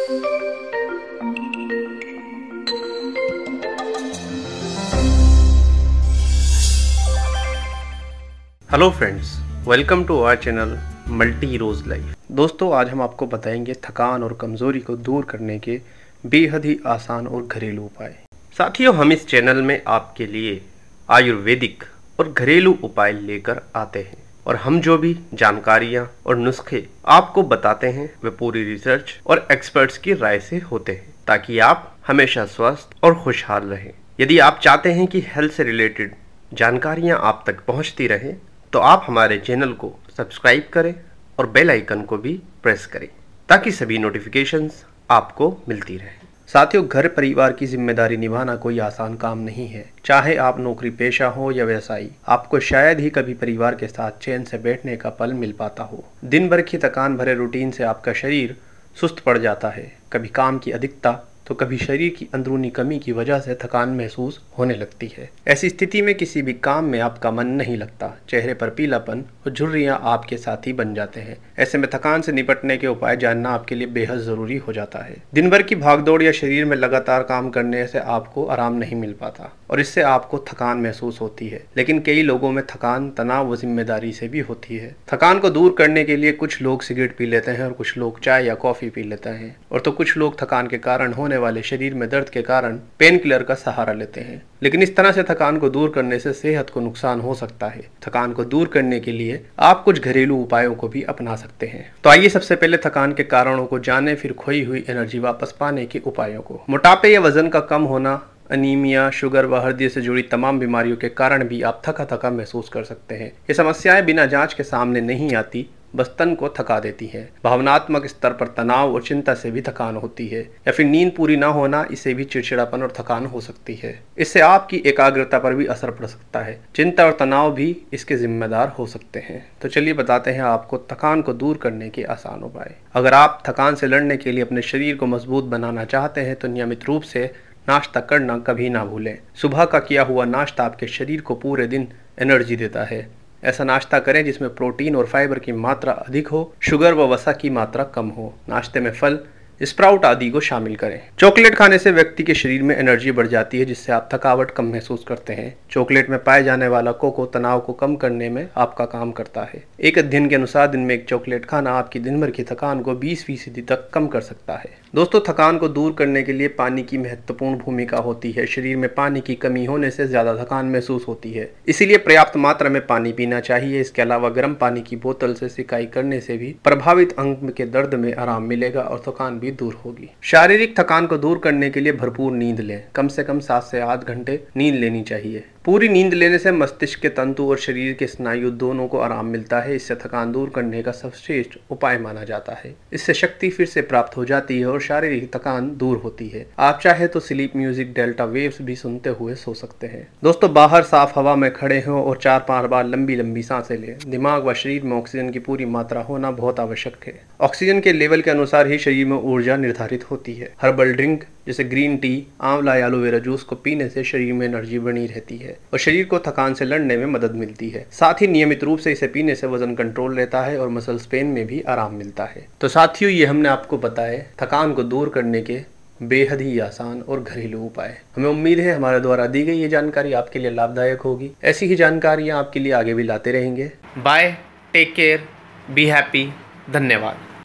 Hello friends, welcome to our channel multi rose life. दोस्तों, आज हम आपको बताएंगे थकान और कमज़ोरी को दूर करने के बेहद ही आसान और घरेलू उपाय। साथियों, हम इस चैनल में आपके लिए आयुर्वेदिक और घरेलू उपाय लेकर आते हैं और हम जो भी जानकारियाँ और नुस्खे आपको बताते हैं वे पूरी रिसर्च और एक्सपर्ट्स की राय से होते हैं, ताकि आप हमेशा स्वस्थ और खुशहाल रहें। यदि आप चाहते हैं कि हेल्थ से रिलेटेड जानकारियाँ आप तक पहुँचती रहें, तो आप हमारे चैनल को सब्सक्राइब करें और बेल आइकन को भी प्रेस करें, ताकि सभी नोटिफिकेशंस आपको मिलती रहें। साथियों, घर परिवार की जिम्मेदारी निभाना कोई आसान काम नहीं है। चाहे आप नौकरी पेशा हो या व्यवसायी, आपको शायद ही कभी परिवार के साथ चैन से बैठने का पल मिल पाता हो। दिन भर की थकान भरे रूटीन से आपका शरीर सुस्त पड़ जाता है। कभी काम की अधिकता तो कभी शरीर की अंदरूनी कमी की वजह से थकान महसूस होने लगती है। ऐसी स्थिति में किसी भी काम में आपका मन नहीं लगता, चेहरे पर पीलापन और झुर्रियां आपके साथी बन जाते हैं। ऐसे में थकान से निपटने के उपाय जानना आपके लिए बेहद जरूरी हो जाता है। दिन भर की भागदौड़ या शरीर में लगातार काम करने से आपको आराम नहीं मिल पाता और इससे आपको थकान महसूस होती है। लेकिन कई लोगों में थकान तनाव व जिम्मेदारी से भी होती है। थकान को दूर करने के लिए कुछ लोग सिगरेट पी लेते हैं और कुछ लोग चाय या कॉफी पी लेते हैं, और तो कुछ लोग थकान के कारण होने वाले शरीर में दर्द के कारण पेन किलर का सहारा लेते हैं। लेकिन इस तरह से थकान को दूर करने से सेहत को नुकसान हो सकता है। थकान को दूर करने के लिए आप कुछ घरेलू उपायों को भी अपना सकते हैं। तो आइए सबसे पहले थकान के कारणों को जाने, फिर खोई हुई एनर्जी वापस पाने के उपायों को। मोटापे या वजन का कम होना, अनीमिया, शुगर व हृदय से जुड़ी तमाम बीमारियों के कारण भी आप थका थका महसूस कर सकते हैं। ये समस्याएं बिना जांच के सामने नहीं आती, बस तन को थका देती है। भावनात्मक स्तर पर तनाव और चिंता से भी थकान होती है, या फिर नींद पूरी ना होना, इससे भी चिड़चिड़ापन और थकान हो सकती है। इससे आपकी एकाग्रता पर भी असर पड़ सकता है। चिंता और तनाव भी इसके जिम्मेदार हो सकते हैं। तो चलिए बताते हैं आपको थकान को दूर करने के आसान उपाय। अगर आप थकान से लड़ने के लिए अपने शरीर को मजबूत बनाना चाहते हैं, तो नियमित रूप से नाश्ता करना कभी ना भूलें। सुबह का किया हुआ नाश्ता आपके शरीर को पूरे दिन एनर्जी देता है। ऐसा नाश्ता करें जिसमें प्रोटीन और फाइबर की मात्रा अधिक हो, शुगर व वसा की मात्रा कम हो। नाश्ते में फल, स्प्राउट आदि को शामिल करें। चॉकलेट खाने से व्यक्ति के शरीर में एनर्जी बढ़ जाती है, जिससे आप थकावट कम महसूस करते हैं। चॉकलेट में पाए जाने वाला कोको तनाव को कम करने में आपका काम करता है। एक अध्ययन के अनुसार दिन में एक चॉकलेट खाना आपकी दिन भर की थकान को 20% तक कम कर सकता है। दोस्तों, थकान को दूर करने के लिए पानी की महत्वपूर्ण भूमिका होती है। शरीर में पानी की कमी होने से ज्यादा थकान महसूस होती है, इसीलिए पर्याप्त मात्रा में पानी पीना चाहिए। इसके अलावा गर्म पानी की बोतल से सिकाई करने से भी प्रभावित अंग के दर्द में आराम मिलेगा और थकान दूर होगी। शारीरिक थकान को दूर करने के लिए भरपूर नींद लें। कम से कम 7 से 8 घंटे नींद लेनी चाहिए। पूरी नींद लेने से मस्तिष्क के तंतु और शरीर के स्नायु दोनों को आराम मिलता है। इससे थकान दूर करने का सर्वश्रेष्ठ उपाय माना जाता है। इससे शक्ति फिर से प्राप्त हो जाती है और शारीरिक थकान दूर होती है। आप चाहे तो स्लीप म्यूजिक, डेल्टा वेव्स भी सुनते हुए सो सकते हैं। दोस्तों, बाहर साफ हवा में खड़े हो और 4-5 बार लंबी लंबी सांसें लें। दिमाग व शरीर में ऑक्सीजन की पूरी मात्रा होना बहुत आवश्यक है। ऑक्सीजन के लेवल के अनुसार ही शरीर में ऊर्जा निर्धारित होती है। हर्बल ड्रिंक जैसे ग्रीन टी, आंवला या एलोवेरा जूस को पीने से शरीर में एनर्जी बनी रहती है और शरीर को थकान से लड़ने में मदद मिलती है। साथ ही नियमित रूप से इसे पीने से वजन कंट्रोल रहता है और मसल्स पेन में भी आराम मिलता है। तो साथियों, ये हमने आपको बताए थकान को दूर करने के बेहद ही आसान और घरेलू उपाय। हमें उम्मीद है हमारे द्वारा दी गई ये जानकारी आपके लिए लाभदायक होगी। ऐसी ही जानकारियाँ आपके लिए आगे भी लाते रहेंगे। Bye, take care, be happy. धन्यवाद।